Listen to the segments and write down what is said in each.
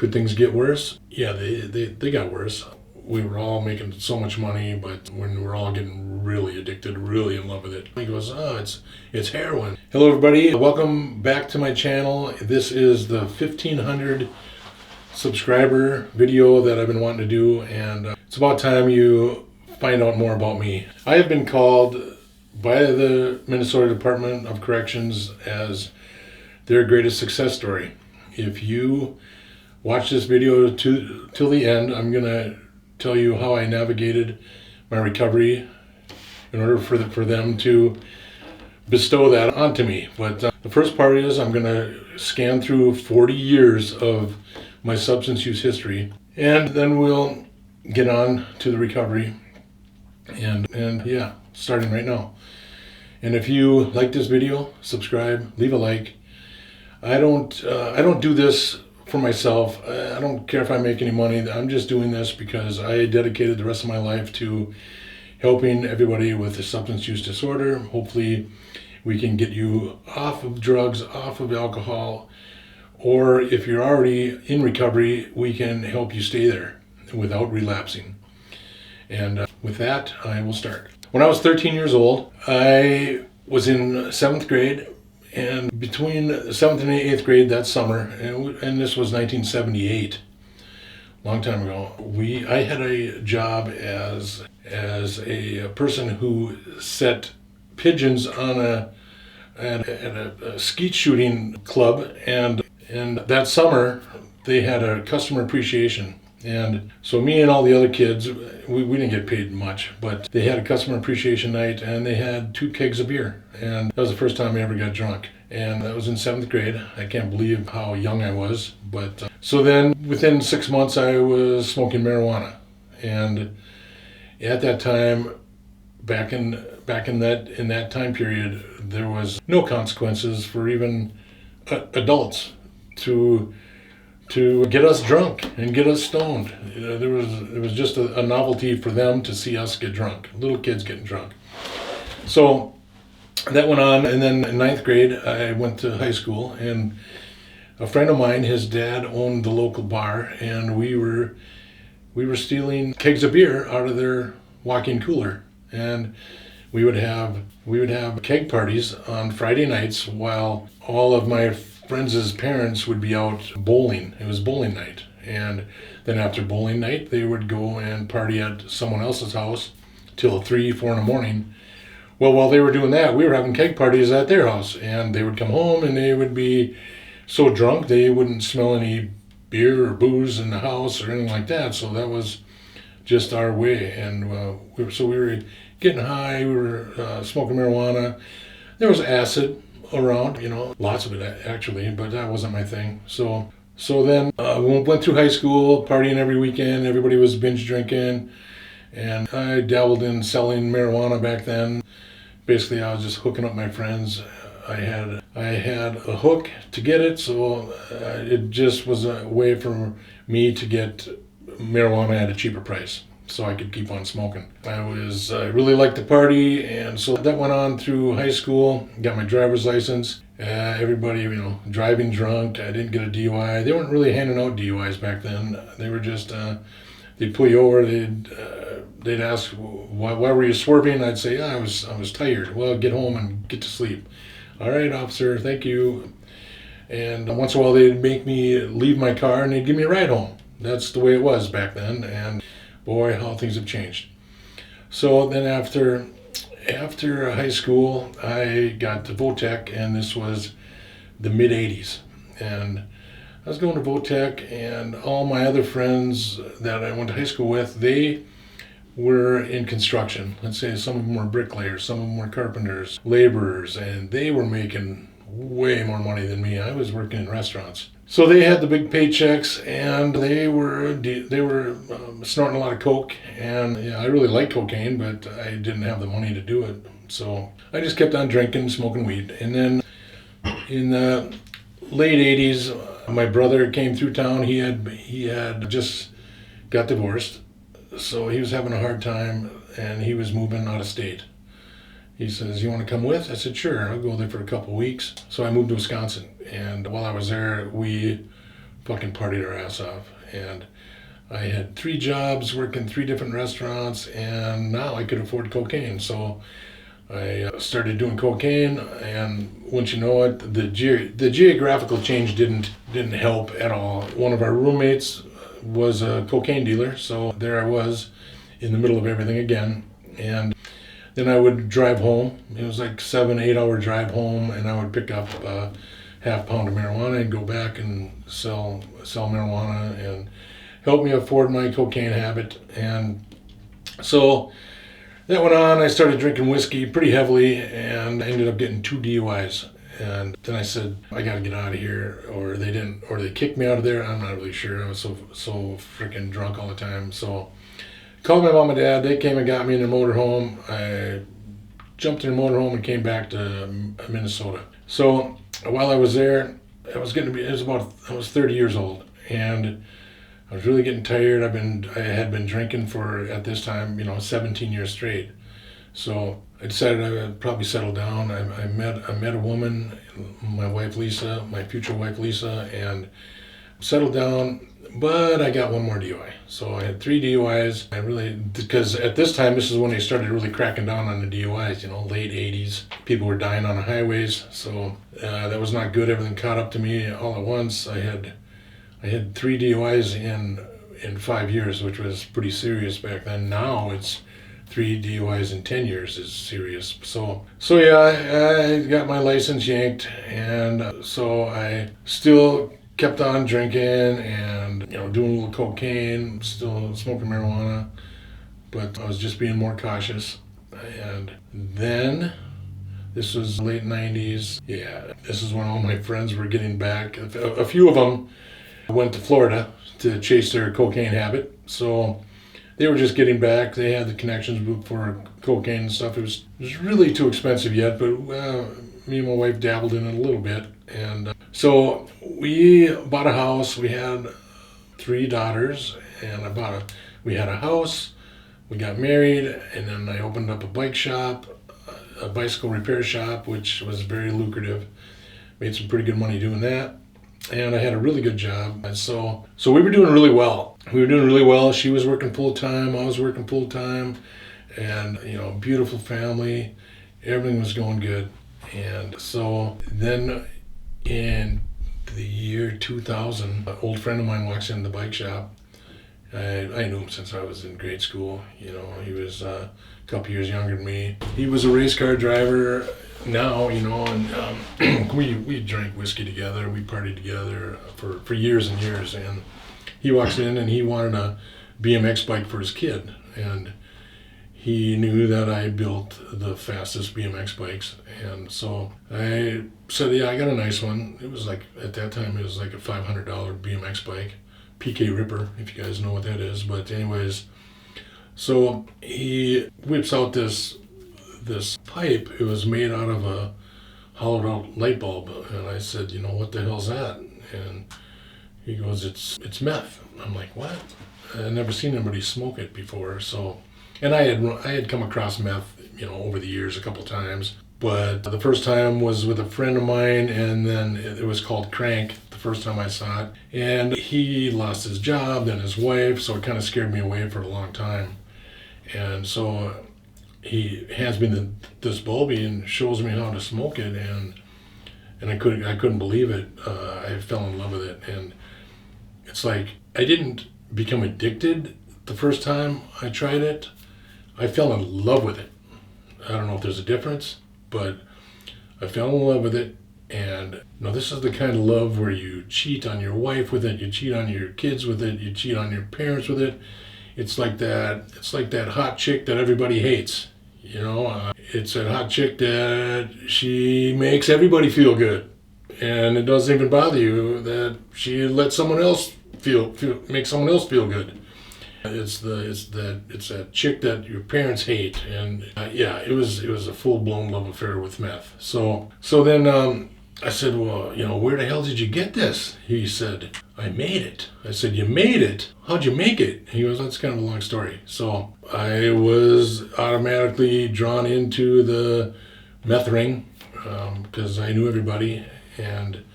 Could things get worse? Yeah, they got worse. We were all making so much money, but when we're all getting really addicted, really in love with it, he goes, oh, it's heroin. Hello, everybody. Welcome back to my channel. This is the 1,500 subscriber video that I've been wanting to do, and it's about time you find out more about me. I have been called by the Minnesota Department of Corrections as their greatest success story. If you watch this video till the end, I'm going to tell you how I navigated my recovery in order for them to bestow that onto me. But the first part is I'm going to scan through 40 years of my substance use history, and then we'll get on to the recovery and yeah, starting right now. And if you like this video, subscribe, leave a like. I don't do this for myself. I don't care if I make any money. I'm just doing this because I dedicated the rest of my life to helping everybody with a substance use disorder. Hopefully we can get you off of drugs, off of alcohol, or if you're already in recovery, we can help you stay there without relapsing. And with that, I will start. When I was 13 years old, I was in 7th grade. And between 7th and 8th grade that summer, and this was 1978, long time ago, I had a job as a person who set pigeons on at a skeet shooting club, and that summer they had a customer appreciation. And so me and all the other kids, we didn't get paid much, but they had a customer appreciation night and they had 2 kegs of beer. And that was the first time I ever got drunk. And that was in 7th grade. I can't believe how young I was. But so then within 6 months I was smoking marijuana. And at that time, back in that time period, there was no consequences for even adults to get us drunk and get us stoned. It was just a novelty for them to see us get drunk, little kids getting drunk. So that went on, and then in 9th grade I went to high school, and a friend of mine, his dad owned the local bar, and we were stealing kegs of beer out of their walk-in cooler, and we would have keg parties on Friday nights while all of my friends' parents would be out bowling. It was bowling night. And then after bowling night, they would go and party at someone else's house till 3, 4 in the morning. Well, while they were doing that, we were having keg parties at their house. And they would come home and they would be so drunk they wouldn't smell any beer or booze in the house or anything like that. So that was just our way. And we were getting high, we were smoking marijuana. There was acid around, lots of it actually, but that wasn't my thing. So then we went through high school, partying every weekend. Everybody was binge drinking, and I dabbled in selling marijuana back then. Basically, I was just hooking up my friends. I had a hook to get it, so it just was a way for me to get marijuana at a cheaper price, so I could keep on smoking. I really liked to party, and so that went on through high school. Got my driver's license. Everybody, driving drunk. I didn't get a DUI. They weren't really handing out DUIs back then. They were just, they'd pull you over. They'd ask, why were you swerving? I'd say, I was tired. Well, get home and get to sleep. All right, officer, thank you. And once in a while they'd make me leave my car and they'd give me a ride home. That's the way it was back then. And boy, how things have changed. So then after high school, I got to Votech, and this was the mid-'80s. And I was going to Votech, and all my other friends that I went to high school with, they were in construction. Let's say some of them were bricklayers, some of them were carpenters, laborers, and they were making way more money than me. I was working in restaurants. So they had the big paychecks, and they were snorting a lot of coke. And yeah, I really liked cocaine, but I didn't have the money to do it. So I just kept on drinking, smoking weed. And then in the late 80s, my brother came through town. He had just got divorced, so he was having a hard time, and he was moving out of state. He says, you want to come with? I said, sure, I'll go there for a couple weeks. So I moved to Wisconsin, and while I was there, we fucking partied our ass off. And I had 3 jobs, working 3 different restaurants, and now I could afford cocaine. So I started doing cocaine, and once you know it, the geographical change didn't help at all. One of our roommates was a cocaine dealer, so there I was in the middle of everything again. And then I would drive home. It was like 7-8 hour drive home, and I would pick up a half pound of marijuana and go back and sell marijuana and help me afford my cocaine habit. And so that went on. I started drinking whiskey pretty heavily, and I ended up getting 2 DUIs. And then I said, I gotta get out of here, or they kicked me out of there. I'm not really sure. I was so freaking drunk all the time. So called my mom and dad. They came and got me in their motorhome. I jumped in the motorhome and came back to Minnesota. So while I was there, I was 30 years old, and I was really getting tired. I had been drinking for, at this time, 17 years straight. So I decided I would probably settle down. I met a woman, my wife Lisa, my future wife Lisa, and settled down. But I got 1 more DUI. So I had 3 DUIs. Because at this time, this is when they started really cracking down on the DUIs, late 80s. People were dying on the highways. So that was not good. Everything caught up to me all at once. I had 3 DUIs in 5 years, which was pretty serious back then. Now it's 3 DUIs in 10 years is serious. So yeah, I got my license yanked, and so I still kept on drinking and doing a little cocaine, still smoking marijuana, but I was just being more cautious. And then this was late 90s. Yeah, this is when all my friends were getting back. A few of them went to Florida to chase their cocaine habit. So they were just getting back. They had the connections booked for cocaine and stuff. It was really too expensive yet, but me and my wife dabbled in it a little bit. And so we bought a house. We had 3 daughters, and we had a house. We got married, and then I opened up a bike shop, a bicycle repair shop, which was very lucrative. Made some pretty good money doing that. And I had a really good job. And so we were doing really well. She was working full time. I was working full time. And, beautiful family. Everything was going good. And so then in the year 2000, an old friend of mine walks into the bike shop. I knew him since I was in grade school. He was a couple years younger than me. He was a race car driver now, and we drank whiskey together. We partied together for years and years. And he walks in and he wanted a BMX bike for his kid. And he knew that I built the fastest BMX bikes. And so I said, yeah, I got a nice one. It was like, at that time, it was like a $500 BMX bike. PK Ripper, if you guys know what that is. But anyways, so he whips out this pipe. It was made out of a hollowed out light bulb. And I said, what the hell's that? And he goes, it's meth. I'm like, what? I'd never seen anybody smoke it before. So, and I had come across meth, over the years a couple times. But the first time was with a friend of mine, and then it was called crank the first time I saw it. And he lost his job, then his wife, so it kind of scared me away for a long time. And so he hands me this bulby and shows me how to smoke it, and I couldn't believe it. I fell in love with it, and it's like I didn't become addicted the first time I tried it. I fell in love with it. I don't know if there's a difference, but I fell in love with it. And this is the kind of love where you cheat on your wife with it, you cheat on your kids with it, you cheat on your parents with it. It's like that hot chick that everybody hates. It's that hot chick that she makes everybody feel good, and it doesn't even bother you that she lets someone else make someone else feel good. It's that chick that your parents hate, and it was a full-blown love affair with meth. So then I said, well, where the hell did you get this? He said, I made it. I said, you made it? How'd you make it? He goes, that's kind of a long story. So I was automatically drawn into the meth ring because I knew everybody, and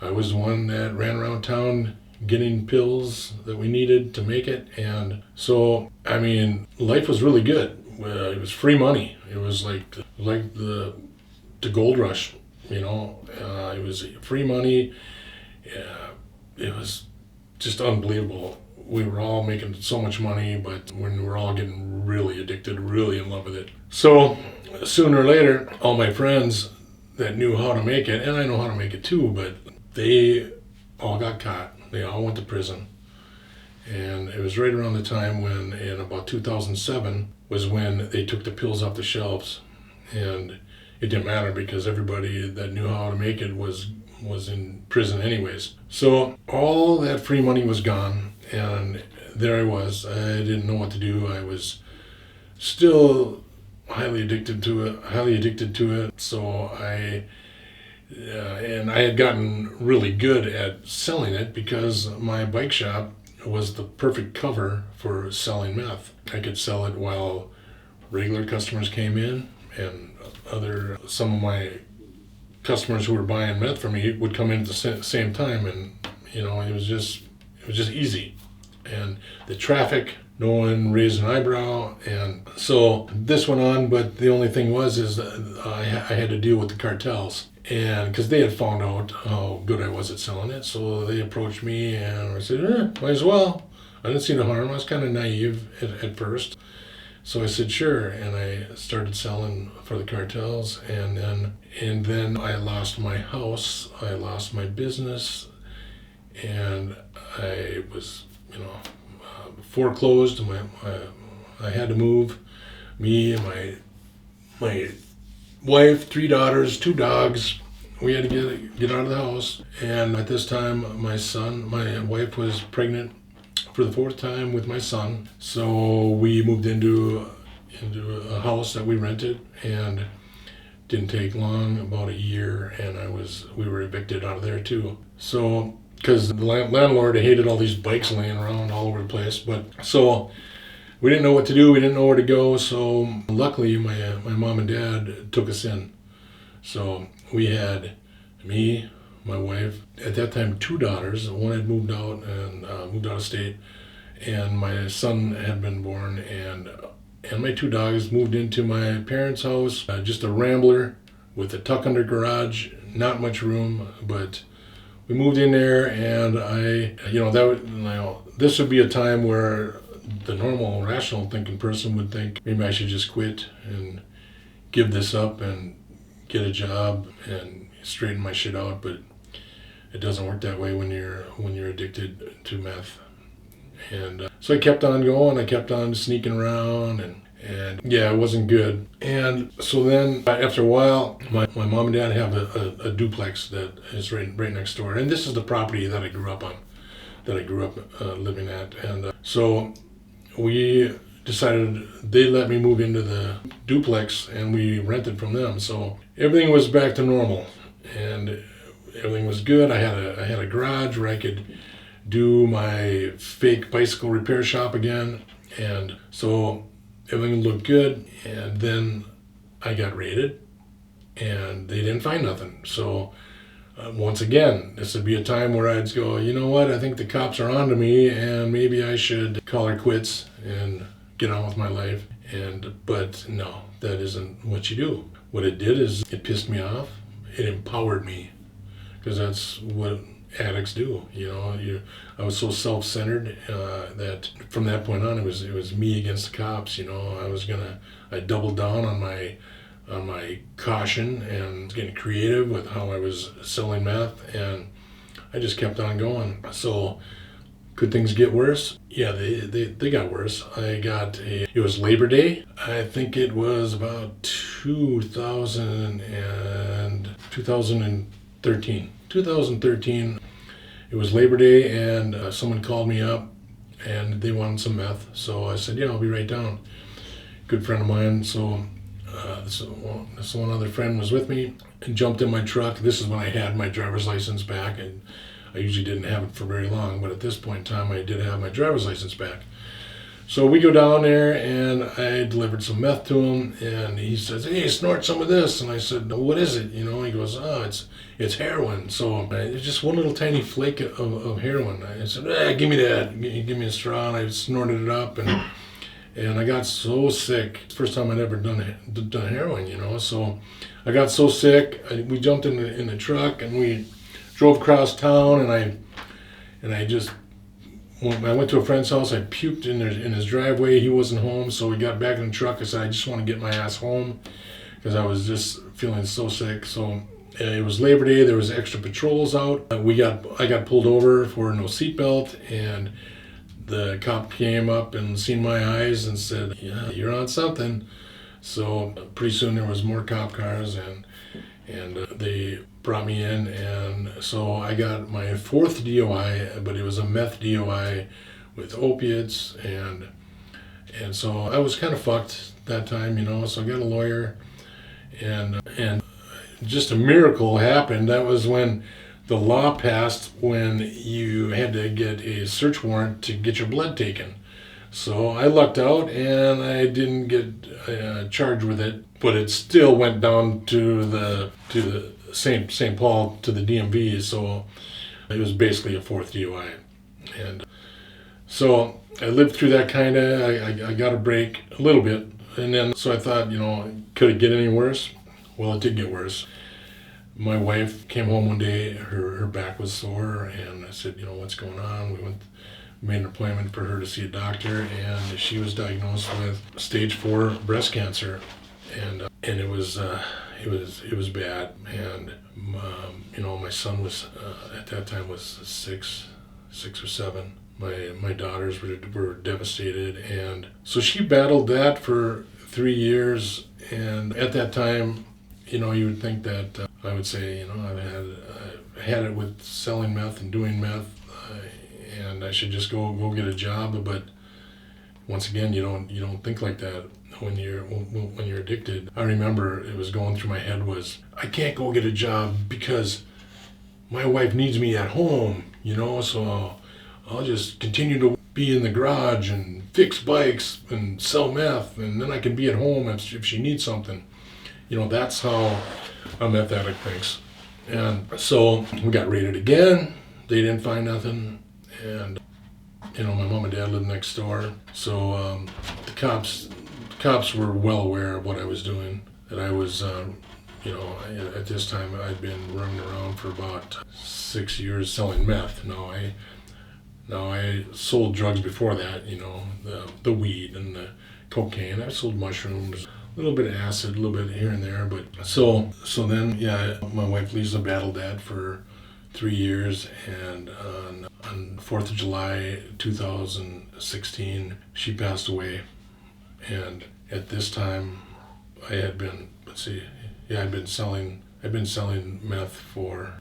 I was the one that ran around town getting pills that we needed to make it. And so, I mean, life was really good. It was free money. It was like the gold rush, you know. It was free money. It was just unbelievable. We were all making so much money, but when we were all getting really addicted, really in love with it. So sooner or later, all my friends that knew how to make it, and I know how to make it too, but they all got caught. They all went to prison. And it was right around the time when, in about 2007, was when they took the pills off the shelves. And it didn't matter because everybody that knew how to make it was in prison anyways. So all that free money was gone, and there I was. I didn't know what to do. I was still highly addicted to it. So and I had gotten really good at selling it because my bike shop was the perfect cover for selling meth. I could sell it while regular customers came in, and some of my customers who were buying meth from me would come in at the same time, and you know, it was just easy. And the traffic, no one raised an eyebrow, and so this went on. But the only thing is that I had to deal with the cartels, and because they had found out how good I was at selling it, so they approached me, and I said, might as well. I didn't see no harm. I was kind of naive at first, so I said sure, and I started selling for the cartels, and then I lost my house, I lost my business, and I was, you know, foreclosed. I had to move. Me and my wife, 3 daughters, 2 dogs. We had to get out of the house. And at this time, my wife was pregnant for the 4th time with my son. So we moved into a house that we rented, and didn't take long, about a year, and we were evicted out of there too. So, because the landlord hated all these bikes laying around all over the place, but so we didn't know what to do. We didn't know where to go. So luckily, my mom and dad took us in. So we had me, my wife, at that time 2 daughters. One had moved out of state, and my son had been born, and my 2 dogs moved into my parents' house, just a rambler with a tuck-under garage, not much room, but we moved in there, and this would be a time where the normal, rational thinking person would think maybe I should just quit and give this up and get a job and straighten my shit out, but it doesn't work that way when you're addicted to meth. And so I kept on going. I kept on sneaking around, and yeah, it wasn't good. And so then after a while, my mom and dad have a duplex that is right next door, and this is the property that I grew up on, living at. And so we decided they let me move into the duplex, and we rented from them. So everything was back to normal, and everything was good. I had a garage where I could do my fake bicycle repair shop again, and so everything looked good. And then I got raided, and they didn't find nothing. So once again, this would be a time where I'd go, you know what, I think the cops are onto me, and maybe I should call it quits and get on with my life. But no, that isn't what you do. What it did is it pissed me off. It empowered me, because that's what addicts do. You know, I was so self-centered that from that point on, it was me against the cops. You know, I doubled down on my caution and getting creative with how I was selling meth, and I just kept on going. So could things get worse? Yeah, they got worse. It was Labor Day. I think it was about 2013. It was Labor Day, and someone called me up, and they wanted some meth. So I said, yeah, I'll be right down. Good friend of mine. So this one other friend was with me and jumped in my truck. This is when I had my driver's license back, and I usually didn't have it for very long, but at this point in time, I did have my driver's license back. So we go down there, and I delivered some meth to him, and he says, "Hey, snort some of this." And I said, "What is it?" He goes, "Oh, it's heroin." So it's just one little tiny flake of heroin. I said, "Give me that." Give me a straw, and I snorted it up, and I got so sick. First time I'd ever done heroin. So I got so sick. We jumped in the truck, and we drove across town, and I just. When I went to a friend's house, I puked in his driveway. He wasn't home, so we got back in the truck. I said, "I just want to get my ass home," because I was just feeling so sick. So it was Labor Day. There was extra patrols out. I got pulled over for no seatbelt, and the cop came up and seen my eyes and said, "Yeah, you're on something." So pretty soon there was more cop cars, and they brought me in, and so I got my 4th DOI, but it was a meth DOI with opiates, and so I was kind of fucked that time, So I got a lawyer, and just a miracle happened. That was when the law passed, when you had to get a search warrant to get your blood taken. So I lucked out, and I didn't get charged with it, but it still went down to the St. Paul, to the DMV. So it was basically a 4th DUI, and so I lived through that kind of. I got a break a little bit, and then so I thought, could it get any worse? Well, it did get worse. My wife came home one day. Her back was sore, and I said, "What's going on?" We made an appointment for her to see a doctor, and she was diagnosed with stage 4 breast cancer, and it was bad. And my son was at that time was six or seven. My daughters were devastated, and so she battled that for 3 years. And at that time, you would think that I would say, I had it with selling meth and doing meth, and I should just go get a job. But once again, you don't think like that when you're addicted. I remember it was going through my head was, I can't go get a job because my wife needs me at home, so I'll just continue to be in the garage and fix bikes and sell meth, and then I can be at home if she needs something. That's how a meth addict thinks. And so we got raided again. They didn't find nothing, and my mom and dad lived next door. So the cops were well aware of what I was doing. That I was, at this time I'd been running around for about 6 years selling meth. Now I sold drugs before that. The weed and the cocaine. I sold mushrooms, a little bit of acid, a little bit here and there. But so then, my wife Lisa battled that for 3 years, and on 4th of July 2016, she passed away. And at this time, I'd been selling meth for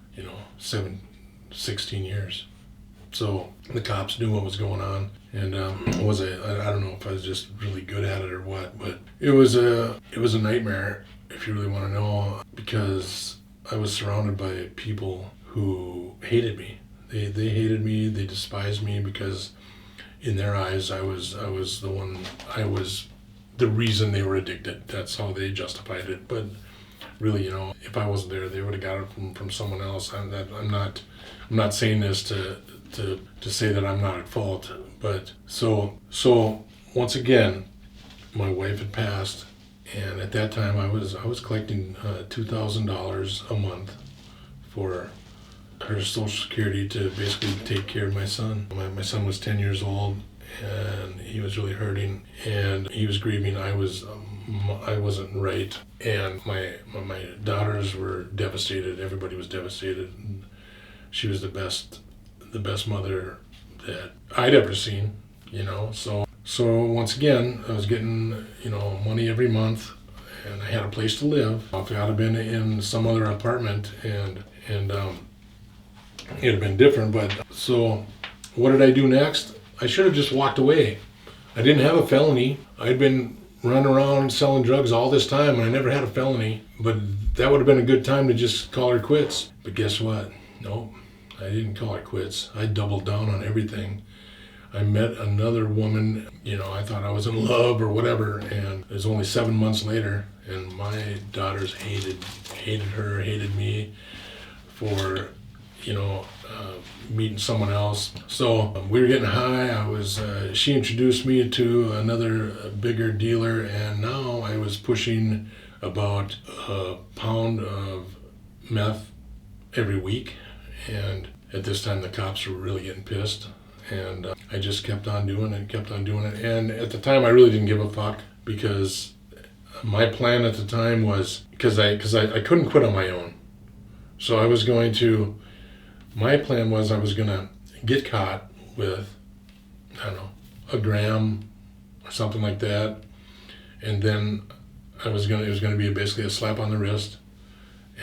16 years. So the cops knew what was going on, and I don't know if I was just really good at it or what, but it was a nightmare, if you really want to know, because I was surrounded by people who hated me. They hated me. They despised me because in their eyes I was the reason they were addicted. That's how they justified it. But really, if I wasn't there, they would have got it from someone else. I'm not saying this to say that I'm not at fault. But so once again, my wife had passed, and at that time I was collecting $2,000 a month for her Social Security to basically take care of my son. My son was 10 years old, and he was really hurting, and he was grieving. I wasn't right, and my daughters were devastated. Everybody was devastated. And she was the best mother that I'd ever seen. So once again, I was getting money every month, and I had a place to live. If I'd have been in some other apartment, and it'd have been different. But so what did I do next? I should have just walked away. I didn't have a felony. I'd been running around selling drugs all this time, and I never had a felony. But that would have been a good time to just call her quits. But guess what? No, I didn't call her quits. I doubled down on everything. I met another woman, I thought I was in love or whatever, and it was only 7 months later, and my daughters hated her, hated me for, meeting someone else. So we were getting high. She introduced me to another bigger dealer, and now I was pushing about a pound of meth every week. And at this time, the cops were really getting pissed. And I just kept on doing it. And at the time, I really didn't give a fuck, because my plan at the time was, because I couldn't quit on my own. So my plan was I was going to get caught with, I don't know, a gram or something like that. And then it was going to be basically a slap on the wrist.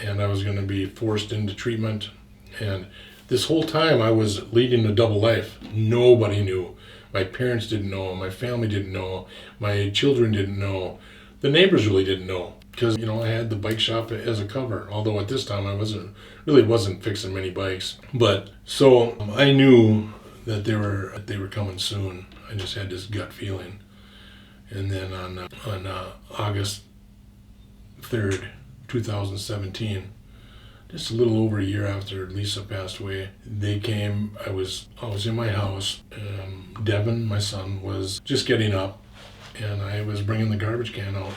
And I was going to be forced into treatment. And this whole time I was leading a double life. Nobody knew. My parents didn't know. My family didn't know. My children didn't know. The neighbors really didn't know, because I had the bike shop as a cover. Although at this time I wasn't fixing many bikes. But so I knew that they were coming soon. I just had this gut feeling. And then on August 3rd, 2017. Just a little over a year after Lisa passed away, they came. I was in my house. Devin, my son, was just getting up, and I was bringing the garbage can out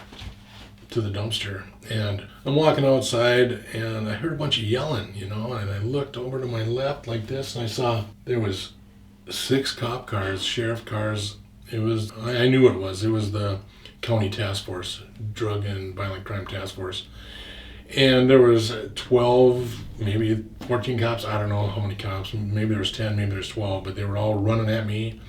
to the dumpster. And I'm walking outside, and I heard a bunch of yelling, and I looked over to my left like this, and I saw there was 6 cop cars, sheriff cars. I knew what it was. It was the county task force, drug and violent crime task force. And there was 12, maybe 14 cops. I don't know how many cops. Maybe there was 10, maybe there was 12. But they were all running at me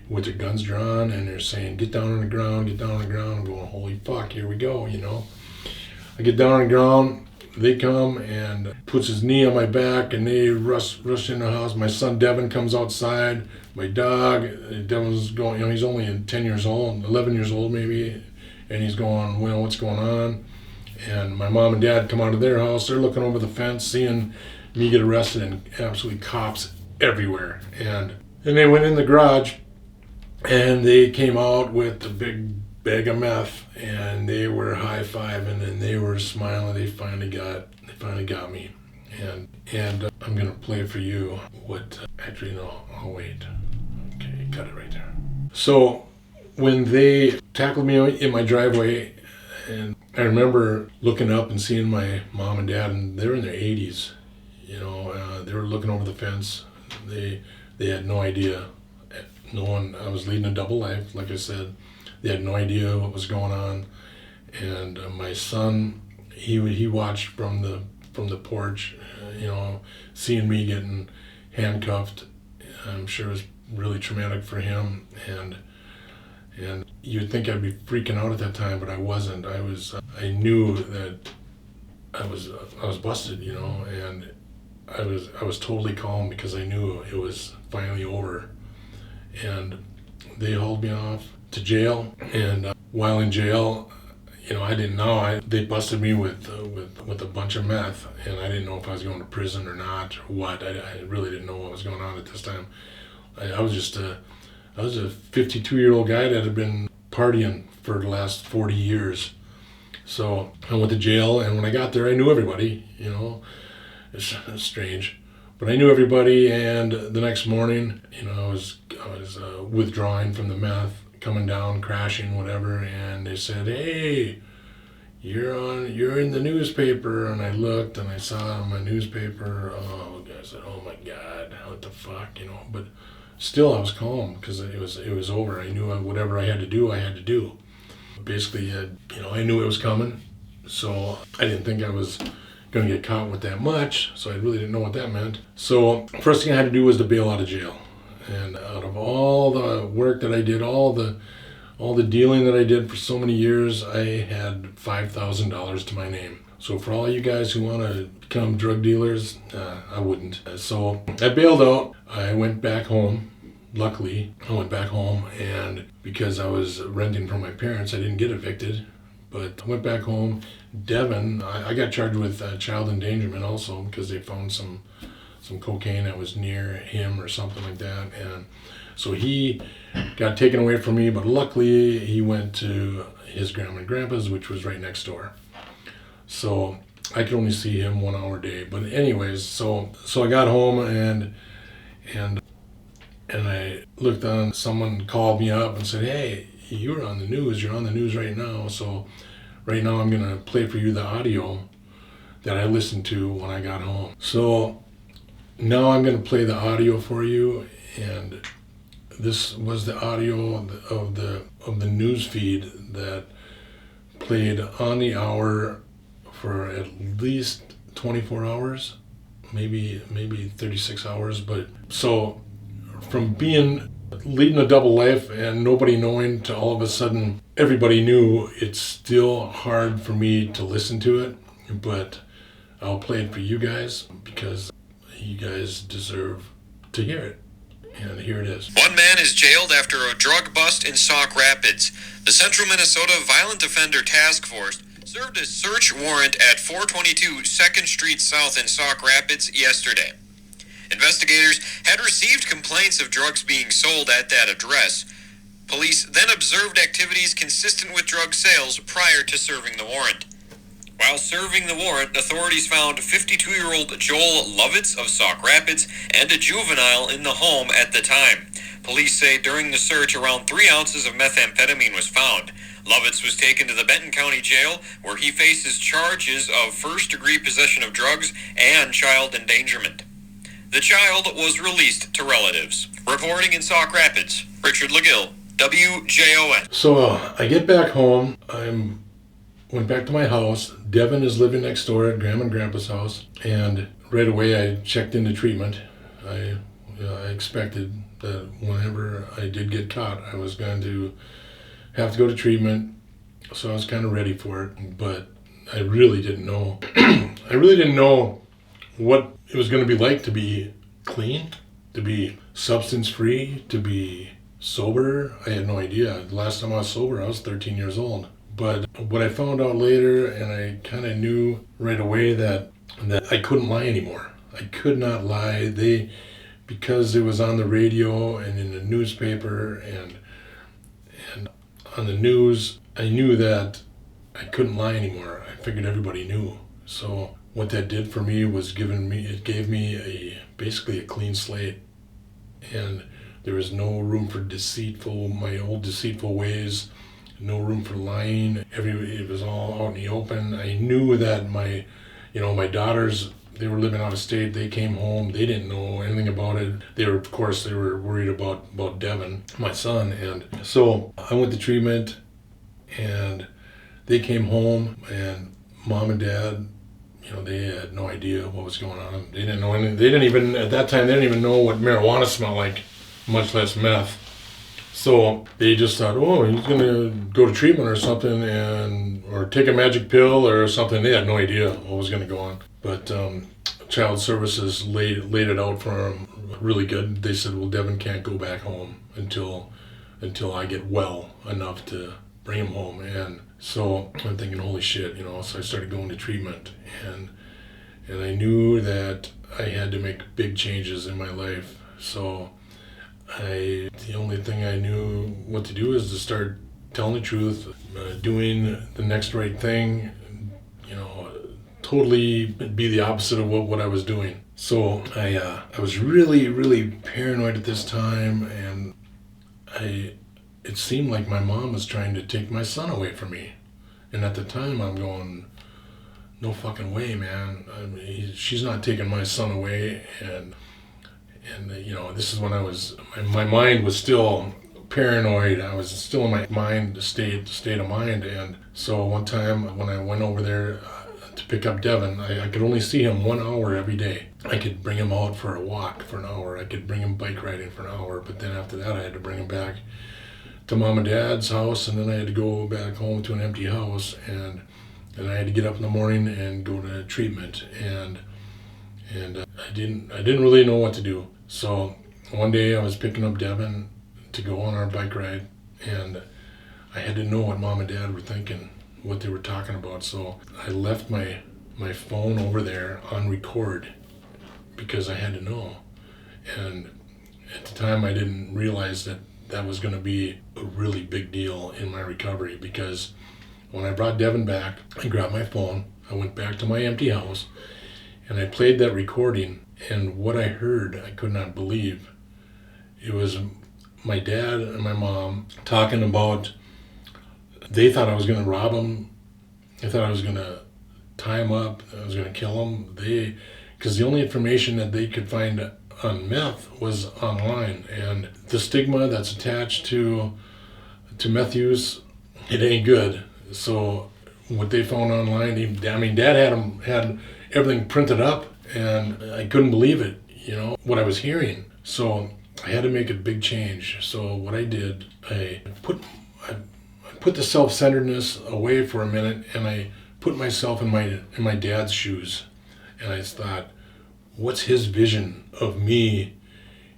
with their guns drawn, and they're saying, "Get down on the ground, get down on the ground." I'm going, "Holy fuck, here we go, I get down on the ground. They come and puts his knee on my back, and they rush in the house. My son Devin comes outside. My dog, Devin's going, he's only 10 years old, 11 years old maybe, and he's going, "What's going on?" And my mom and dad come out of their house. They're looking over the fence, seeing me get arrested, and absolutely cops everywhere. And then they went in the garage, and they came out with a big bag of meth, and they were high-fiving, and they were smiling. They finally got me. And I'm gonna play for you what. Actually, no. Oh wait. Okay, cut it right there. So when they tackled me in my driveway. And I remember looking up and seeing my mom and dad, and they were in their 80s. They were looking over the fence. They had no idea. I was leading a double life, like I said. They had no idea what was going on. And my son, he watched from the porch, seeing me getting handcuffed. I'm sure it was really traumatic for him. And you'd think I'd be freaking out at that time, but I wasn't. I knew that I was busted, and I was totally calm, because I knew it was finally over. And they hauled me off to jail, and while in jail, I didn't know. They busted me with a bunch of meth, and I didn't know if I was going to prison or not, or what. I really didn't know what was going on at this time. I was a 52-year-old guy that had been partying for the last 40 years. So I went to jail, and when I got there, I knew everybody, It's strange. But I knew everybody, and the next morning, I was withdrawing from the meth, coming down, crashing, whatever, and they said, "Hey, you're in the newspaper." And I looked, and I saw my newspaper. I said, "Oh my God, what the fuck," But still, I was calm, because it was over. I knew whatever I had to do, I had to do. Basically, I knew it was coming, so I didn't think I was going to get caught with that much, so I really didn't know what that meant. So first thing I had to do was to bail out of jail. And out of all the work that I did, all the dealing that I did for so many years, I had $5,000 to my name. So for all you guys who want to become drug dealers, I wouldn't. So I bailed out. I went back home. Luckily, I went back home, and because I was renting from my parents, I didn't get evicted. But I went back home. Devin, I got charged with child endangerment also, because they found some cocaine that was near him or something like that. And So he got taken away from me, but luckily he went to his grandma and grandpa's, which was right next door. So I could only see him 1 hour a day. But anyways, so I got home and I looked on, someone called me up and said, hey, you're on the news right now. So right now I'm gonna play for you the audio that I listened to when I got home. So now I'm gonna play the audio for you, and this was the audio of the news feed that played on the hour for at least 24 hours, maybe 36 hours. But so from leading a double life and nobody knowing to all of a sudden everybody knew, it's still hard for me to listen to it, but I'll play it for you guys because you guys deserve to hear it. And here it is. One man is jailed after a drug bust in Sauk Rapids. The Central Minnesota Violent Offender Task Force served a search warrant at 422 2nd Street South in Sauk Rapids yesterday. Investigators had received complaints of drugs being sold at that address. Police then observed activities consistent with drug sales prior to serving the warrant. While serving the warrant, authorities found 52-year-old Joel Lovitz of Sauk Rapids and a juvenile in the home at the time. Police say during the search, around 3 ounces of methamphetamine was found. Lovitz was taken to the Benton County Jail, where he faces charges of first-degree possession of drugs and child endangerment. The child was released to relatives. Reporting in Sauk Rapids, Richard Legill, WJON. So I get back home. Went back to my house. Devin is living next door at Grandma and Grandpa's house, and right away I checked into treatment. I expected that whenever I did get caught, I was going to have to go to treatment, so I was kind of ready for it. But I really didn't know. I really didn't know what it was going to be like to be clean, to be substance-free, to be sober. I had no idea. The last time I was sober, I was 13 years old. But what I found out later, and I kind of knew right away that I couldn't lie anymore. I could not lie. Because it was on the radio and in the newspaper and on the news, I knew that I couldn't lie anymore. I figured everybody knew. So what that did for me was it gave me basically a clean slate, and there was no room for my old deceitful ways. No room for lying. It was all out in the open. I knew that my daughters, they were living out of state. They came home. They didn't know anything about it. They were worried about Devin, my son. And so I went to treatment, and they came home, and mom and dad, they had no idea what was going on. They didn't know anything. At that time, they didn't even know what marijuana smelled like, much less meth. So they just thought, oh, he's going to go to treatment or something, or take a magic pill or something. They had no idea what was going to go on. But Child Services laid it out for him really good. They said, well, Devin can't go back home until I get well enough to bring him home. And so I'm thinking, holy shit, so I started going to treatment. And I knew that I had to make big changes in my life. So the only thing I knew what to do is to start telling the truth, doing the next right thing, totally be the opposite of what I was doing. So I was really, really paranoid at this time, and it seemed like my mom was trying to take my son away from me. And at the time I'm going, no fucking way, man. She's not taking my son away. And this is when my mind was still paranoid. I was still in my state of mind. And so one time when I went over there to pick up Devin, I could only see him 1 hour every day. I could bring him out for a walk for an hour. I could bring him bike riding for an hour. But then after that, I had to bring him back to mom and dad's house, and then I had to go back home to an empty house, and I had to get up in the morning and go to treatment. And I didn't really know what to do. So one day I was picking up Devin to go on our bike ride, and I had to know what mom and dad were thinking, what they were talking about. So I left my my phone over there on record because I had to know. And At the time, I didn't realize that that was going to be a really big deal in my recovery, because when I brought Devin back, I grabbed my phone, I went back to my empty house, and I played that recording, and what I heard, I could not believe. It was my dad and my mom talking about, they thought I was going to rob them. They thought I was going to tie him up, I was going to kill him. Because the only information that they could find on meth was online, and the stigma that's attached to meth use, it ain't good. So what they found online, Dad had everything printed up, and I couldn't believe it, what I was hearing. So I had to make a big change. So what I did, I put the self-centeredness away for a minute, and I put myself in my dad's shoes, and I thought, what's his vision of me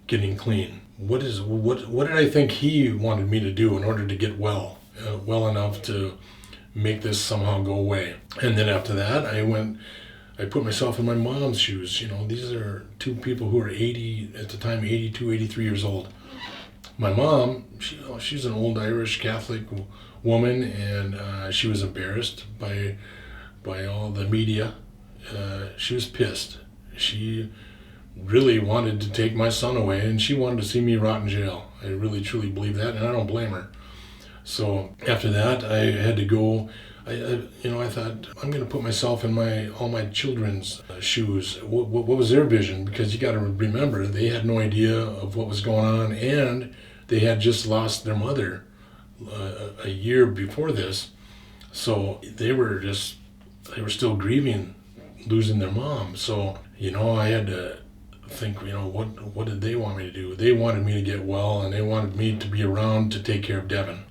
getting clean? What did I think he wanted me to do in order to get well enough to make this somehow go away? And then after that, I put myself in my mom's shoes. These are two people who are 80 at the time, 82, 83 years old. My mom, she's an old Irish Catholic woman, and she was embarrassed by all the media. She was pissed. She really wanted to take my son away, and she wanted to see me rot in jail. I really truly believe that, and I don't blame her. So after that, I had to go. I thought, I'm going to put myself in all my children's shoes. What was their vision? Because you got to remember, they had no idea of what was going on, and they had just lost their mother a year before this. So they were still grieving losing their mom. So, I had to think, what did they want me to do? They wanted me to get well, and they wanted me to be around to take care of Devin,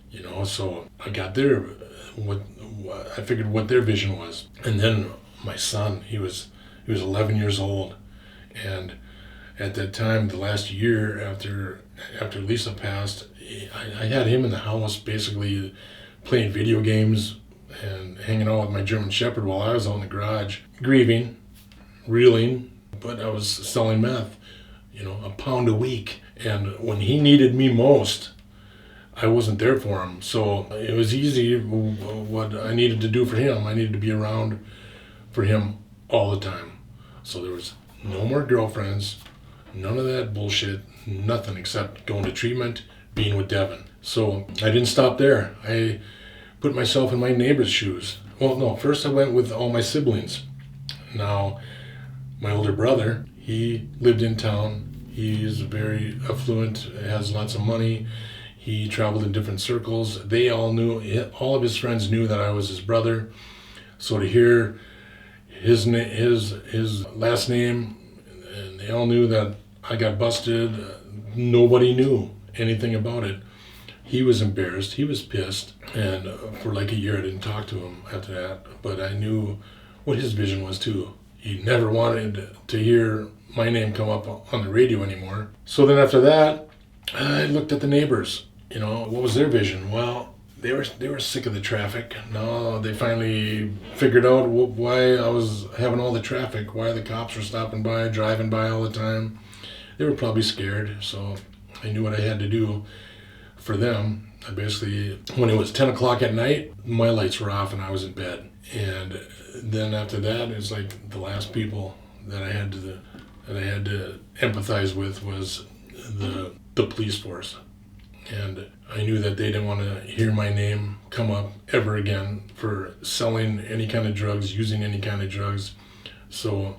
so I got I figured what their vision was. And then my son, he was 11 years old, and at that time, the last year after Lisa passed, I had him in the house basically playing video games and hanging out with my German Shepherd while I was out in the garage, grieving, reeling, but I was selling meth, a pound a week. And when he needed me most, I wasn't there for him. So it was easy what I needed to do for him. I needed to be around for him all the time. So there was no more girlfriends, none of that bullshit, nothing except going to treatment, being with Devin. So I didn't stop there. I put myself in my neighbor's shoes. Well, no, first I went with all my siblings. Now, my older brother, he lived in town. He's very affluent, has lots of money. He traveled in different circles. They all of his friends knew that I was his brother. So to hear his last name, and they all knew that I got busted, nobody knew anything about it. He was embarrassed, he was pissed, and for like a year I didn't talk to him after that, but I knew what his vision was too. He never wanted to hear my name come up on the radio anymore. So then after that, I looked at the neighbors. What was their vision? Well, they were sick of the traffic. No, they finally figured out why I was having all the traffic, why the cops were stopping by, driving by all the time. They were probably scared, so I knew what I had to do for them. I basically, when it was 10 o'clock at night, my lights were off and I was in bed. And then after that, it's like the last people that I had to empathize with was the police force. And I knew that they didn't want to hear my name come up ever again for selling any kind of drugs, using any kind of drugs. So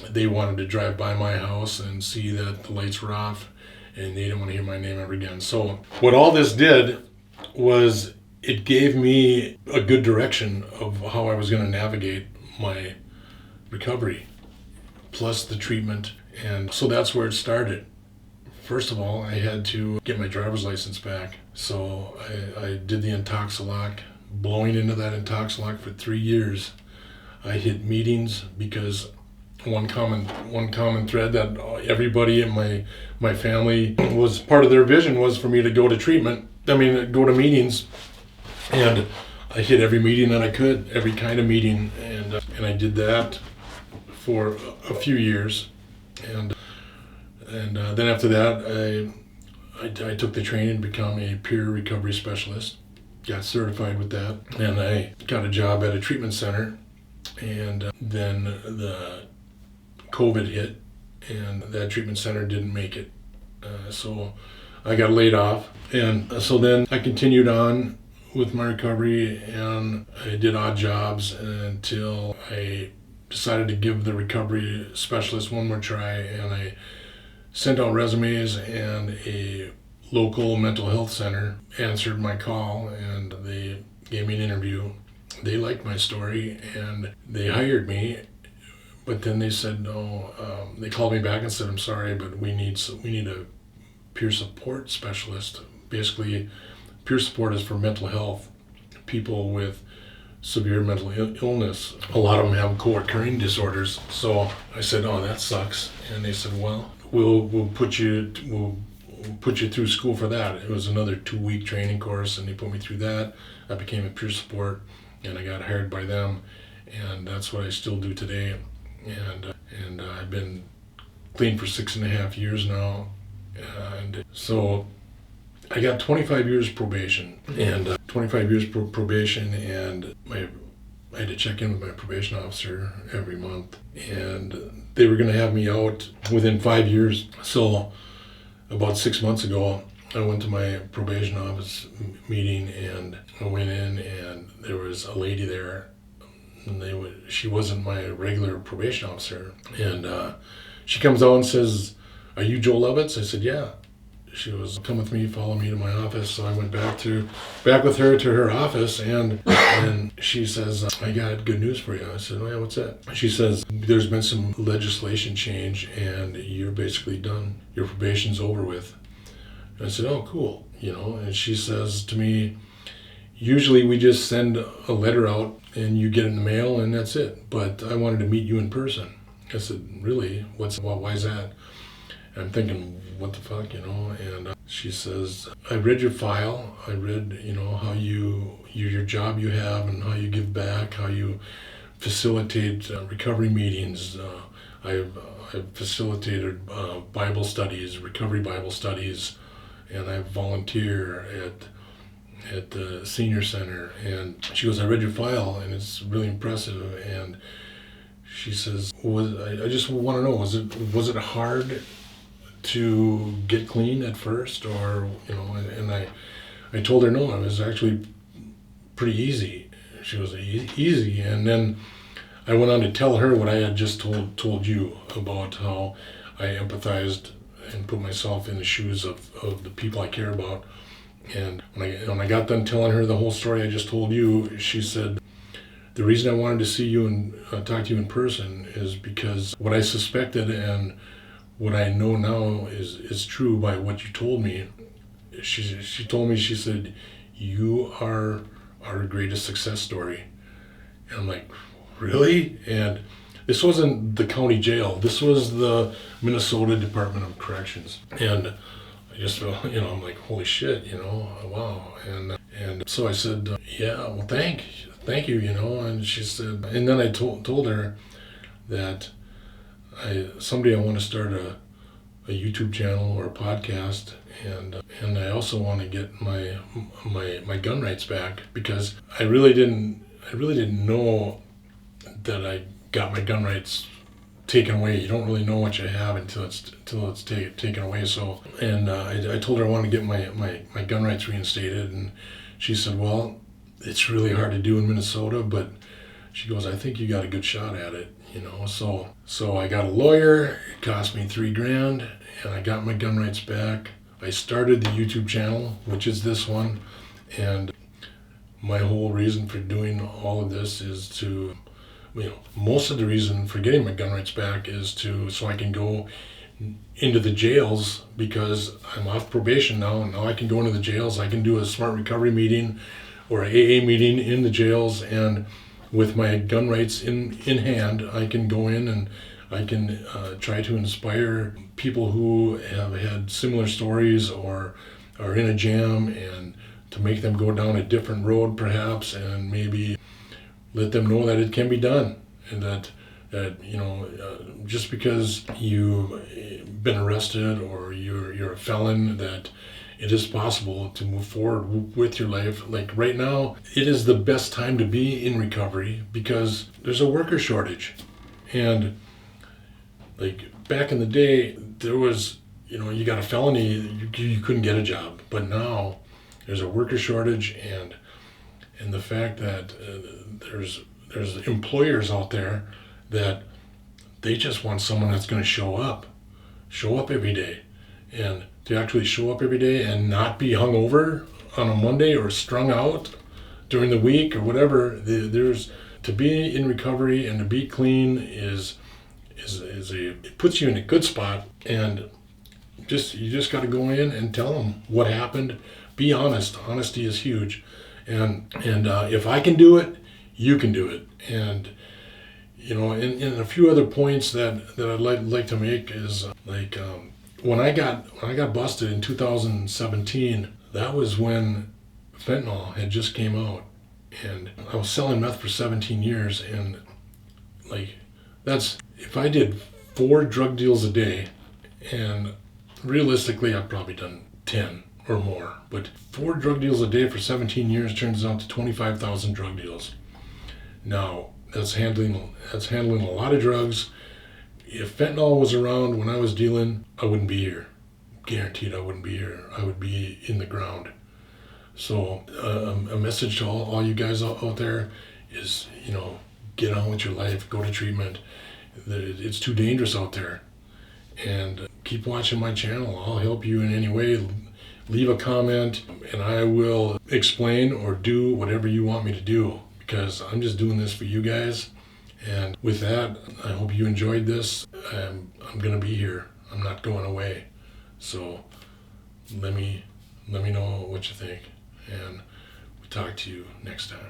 they wanted to drive by my house and see that the lights were off, and they didn't want to hear my name ever again. So what all this did was it gave me a good direction of how I was going to navigate my recovery, plus the treatment. And so that's where it started. First of all, I had to get my driver's license back. So I did the Intoxilock, blowing into that Intoxilock for 3 years. I hit meetings because one common thread that everybody in my family was part of their vision was for me to go to treatment. Go to meetings. And I hit every meeting that I could, every kind of meeting. And I did that for a few years. And And then after that, I took the training to become a peer recovery specialist. Got certified with that, and I got a job at a treatment center. And then the COVID hit, and that treatment center didn't make it. So I got laid off. And so then I continued on with my recovery, and I did odd jobs until I decided to give the recovery specialist one more try, and I sent out resumes, and a local mental health center answered my call, and they gave me an interview. They liked my story, and they hired me. But then they said no. They called me back and said, "I'm sorry, but we need a peer support specialist." Basically, peer support is for mental health, people with severe mental illness. A lot of them have co-occurring disorders. So I said, "Oh, that sucks." And they said, "Well, we'll put you through school for that." It was another 2-week training course, and they put me through that. I became a peer support, and I got hired by them, and that's what I still do today. And I've been clean for 6.5 years now, and so I got 25 years probation, and 25 years probation, and I had to check in with my probation officer every month, and they were going to have me out within 5 years. So about 6 months ago, I went to my probation office meeting, and I went in, and there was a lady there. And she wasn't my regular probation officer, and she comes out and says, "Are you Joe Lovitz?" I said, "Yeah." She was, "Come with me, follow me to my office." So I went back with her to her office, and she says, "I got good news for you." I said, "Oh yeah, what's that?" She says, "There's been some legislation change, and you're basically done. Your probation's over with." And I said, "Oh, cool." And she says to me, "Usually we just send a letter out and you get it in the mail and that's it. But I wanted to meet you in person." I said, "Really? Why is that?" And I'm thinking, what the fuck, And she says, "I read your file. I read, how your job you have and how you give back, how you facilitate recovery meetings. I've facilitated Bible studies, recovery Bible studies, and I volunteer at the senior center." And she goes, "I read your file and it's really impressive." And she says, I just want to know, was it hard to get clean at first, or and I told her no, it was actually pretty easy. She goes, "Easy." And then I went on to tell her what I had just told you about how I empathized and put myself in the shoes of the people I care about. And when I got done telling her the whole story I just told you, she said, "The reason I wanted to see you and talk to you in person is because what I suspected and what I know now is true by what you told me." She told me, she said, "You are our greatest success story." And I'm like, "Really?" And this wasn't the county jail. This was the Minnesota Department of Corrections. And I just felt, I'm like, holy shit, wow. And so I said, "Yeah, well, thank you, And she said, and then I told her that someday I want to start a YouTube channel or a podcast, and I also want to get my gun rights back, because I really didn't know that I got my gun rights taken away. You don't really know what you have until it's taken away." So, and I told her I wanted to get my gun rights reinstated, and she said, "Well, it's really hard to do in Minnesota, but," she goes, "I think you got a good shot at it." So I got a lawyer. It cost me $3,000, and I got my gun rights back. I started the YouTube channel, which is this one, and my whole reason for doing all of this is to, most of the reason for getting my gun rights back is so I can go into the jails, because I'm off probation now, and now I can go into the jails. I can do a smart recovery meeting or a AA meeting in the jails, and with my gun rights in hand, I can go in and I can try to inspire people who have had similar stories or are in a jam, and to make them go down a different road perhaps, and maybe let them know that it can be done, and that that, just because you've been arrested or you're a felon, that it is possible to move forward with your life. Like right now, it is the best time to be in recovery because there's a worker shortage. And like back in the day, there was, you got a felony, you couldn't get a job. But now there's a worker shortage, and the fact that there's employers out there that they just want someone that's going to show up every day, and to actually show up every day and not be hungover on a Monday or strung out during the week or whatever. There's to be in recovery and to be clean is it puts you in a good spot, and you just got to go in and tell them what happened. Be honest. Honesty is huge, and if I can do it, you can do it. And and a few other points that I'd like to make is when I got busted in 2017, that was when fentanyl had just came out, and I was selling meth for 17 years, and that's if I did 4 drug deals a day, and realistically I've probably done 10 or more, but 4 drug deals a day for 17 years turns out to 25,000 drug deals. Now that's handling a lot of drugs. If fentanyl was around when I was dealing, I wouldn't be here. Guaranteed I wouldn't be here. I would be in the ground. So a message to all you guys out there is, get on with your life, go to treatment. It's too dangerous out there. And keep watching my channel. I'll help you in any way. Leave a comment and I will explain or do whatever you want me to do, because I'm just doing this for you guys. And with that, I hope you enjoyed this. I'm going to be here. I'm not going away. So let me know what you think, and we'll talk to you next time.